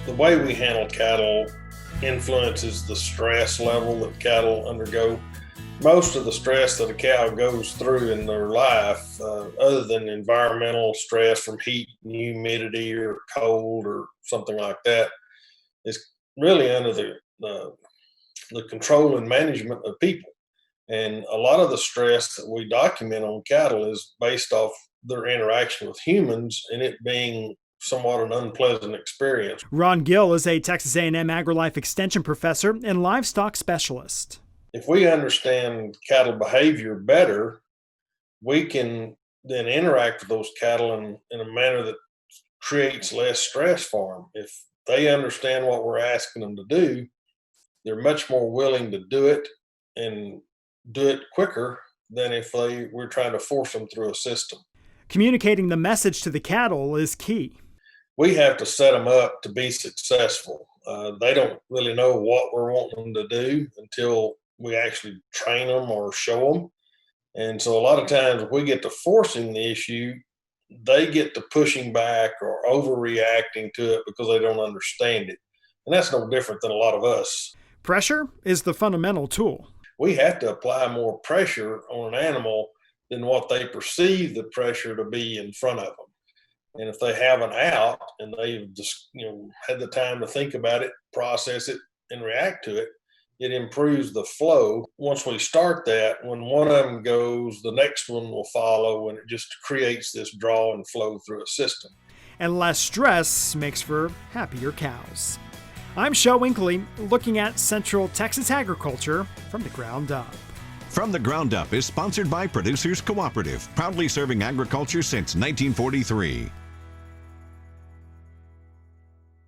The way we handle cattle influences the stress level that cattle undergo. Most of the stress that a cow goes through in their life, other than environmental stress from heat and humidity or cold or something like that, is really under the control and management of people. And a lot of the stress that we document on cattle is based off their interaction with humans and it being somewhat an unpleasant experience. Ron Gill is a Texas A&M AgriLife Extension professor and livestock specialist. If we understand cattle behavior better, we can then interact with those cattle in a manner that creates less stress for them. If they understand what we're asking them to do, they're much more willing to do it and do it quicker than if we're trying to force them through a system. Communicating the message to the cattle is key. We have to set them up to be successful. They don't really know what we're wanting them to do until we actually train them or show them. And so a lot of times if we get to forcing the issue, they get to pushing back or overreacting to it because they don't understand it. And that's no different than a lot of us. Pressure is the fundamental tool. We have to apply more pressure on an animal than what they perceive the pressure to be in front of them. And if they have an out and they've just had the time to think about it, process it, and react to it, it improves the flow. Once we start that, when one of them goes, the next one will follow, and it just creates this draw and flow through a system. And less stress makes for happier cows. I'm Shel Winkley, looking at Central Texas agriculture from the ground up. From the Ground Up is sponsored by Producers Cooperative, proudly serving agriculture since 1943.